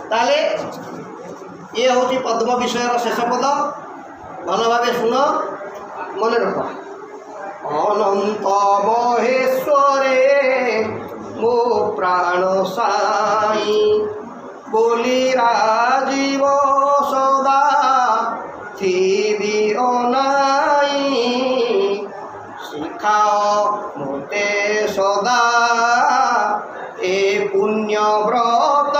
ताले ये हूँ पद्म विषय शेष पद भल भाव शुण मन रख अनंत महेश्वरे मो प्राण साई बोली राजीव सदा थी अनाई शिखाओ मोते सदा ए पुण्य व्रत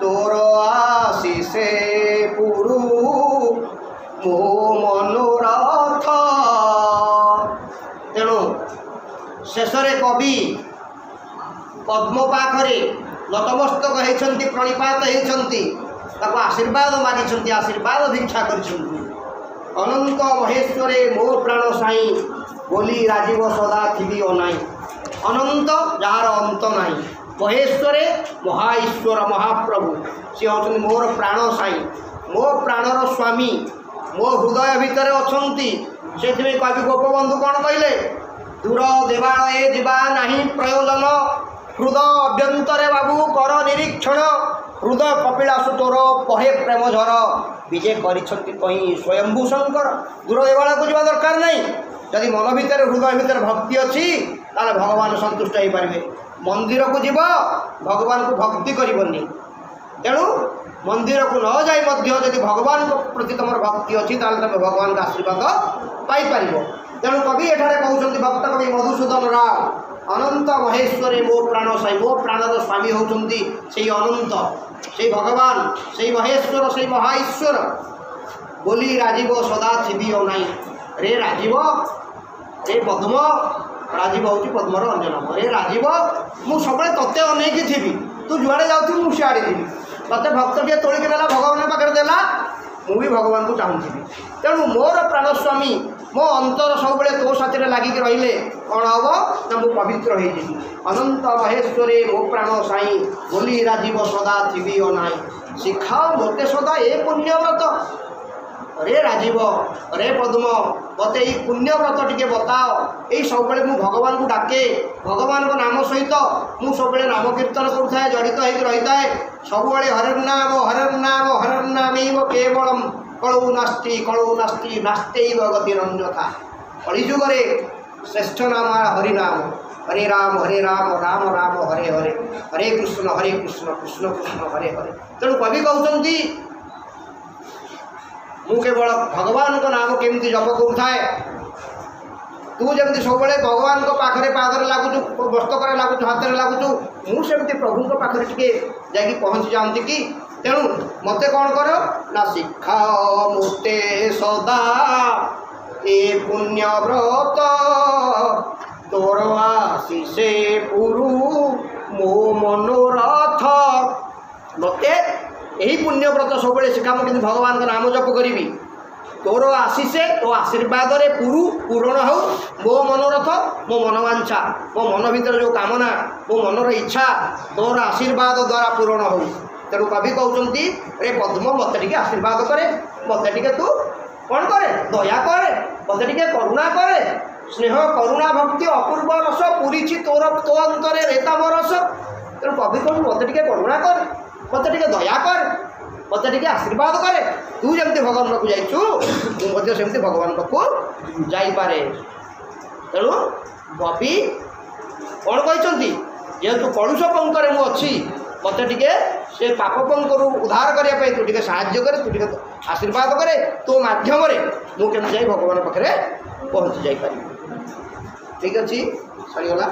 तोर आशीषे पुरु मो मनोरथ। तेणु शेषरे कवि पद्म पाखरे नतमस्तक होती प्रणिपात होती आशीर्वाद मागी आशीर्वाद भिक्षा कर अनंत महेश्वरे मो प्राण साई बोली राजीव सदा थी अनाई अनंत जार अंत नाई महेश्वरे महाईश्वर महाप्रभु सी होती मोर प्राण साई मो प्राणर स्वामी मो हृदय भितर अच्छा से कवि गोपबंधु कौन कहले दूर देवालये जीवा नहीं प्रयोजन हृदय अभ्यंतरे बाबू कर निरीक्षण हृदय कपिलासु तोर पहे प्रेम झर विजय कहीं स्वयंभू शंकर दूर देवालय को जावा दरकार नहीं जदि मन भितर हृदय भितर भक्ति अच्छी ताले भगवान संतुष्ट हो पारे मंदिर को जीव भगवान को भक्ति करनी तेणु मंदिर को न जाई जदि भगवान को प्रति तुम भक्ति अच्छी ताले तुम भगवान का आशीर्वाद पाइपर तेणु कवि एठारे कहते भक्त कवि मधुसूदन राव अनंत महेश्वरे मो प्राण साई मो प्राणर स्वामी होती से अनंत से भगवान से महेश्वर से महाईश्वर बोली राजीव सदा थी अनाई रे राजीव रे पद्म राजीव हूँ पद्मर अन्य नाम रे राजीव मु सब तत्ते अनेक थी तू जुआड़े जाऊँ मुझे सियाड़े थी मत भक्त टे तोड़िक देला भगवान पाखे देला मुझे भगवान को चाहूँगी तेणु मोर प्राणस्वामी मो अंतर सब तो साथी लगिक रहिले कौन हम ना मु पवित्र हो अनंत महेश्वरे मो प्राण साई बोली राजीव सदा थी अनाई शिखाओ मोते सदा ए पुण्यव्रत रे राजीव रे पद्म मत ये पुण्यव्रत टी बताओ यही सब मु भगवान को डाके भगवान को नाम सहित मु सब नाम कीर्तन करुए जड़ित हो रही है सब हरिर्नाम केवलम कलौ नास्ति नास्त्यैव गतिरन्यथा कलिजुगे श्रेष्ठ नाम हरिनाम हरे राम राम राम हरे हरे हरे कृष्ण कृष्ण कृष्ण हरे हरे। तेणु कवि कहते मु केवल भगवान को नाम केमती जप करुए तू जमी सब भगवान को पाखे पादर लगुचु मस्तक लगुचु हाथ में लगुचु मुझे प्रभु को पाखे टे जा पहुँची जाती कि तेणु मत कौन कर ना शिक्षा मुते सदा ए पुण्य व्रत तोर आशीषे पुरु मो मनोरथ मते यही पुण्य व्रत सब शिखा मुझे भगवान का नाम जप करी तोर आशीषे तो आशीर्वाद रे पूरण हो मो मनोरथ मो मनोवांछा मो मन भीतर जो कामना मो मनर इच्छा तोर आशीर्वाद द्वारा पूरण हो। तेणु कवि कहते रे पद्म मत टे आशीर्वाद करे मत टे तू कौन करे दया करे मत टे करुणा करे स्नेह करुणा भक्ति अपूर्व रस पूरी तोर तो अंतरे रेतम रस तेणु कवि कहूँ मत टे करुणा कर मत टे दया कर मत टे आशीर्वाद करे तू जमी भगवान पाक जाइचु मुझे भगवान पाक जापे। तेणु कवि कौन कहते जेहेतु कलुष पंकरे मुझी मत टे से पाप पंकरु उद्धार करने तू टे साहाय्य करे तू टे आशीर्वाद करे तो मध्यम मुझे भगवान पाखे पहुँची जापर। ठीक अच्छे सरीगला।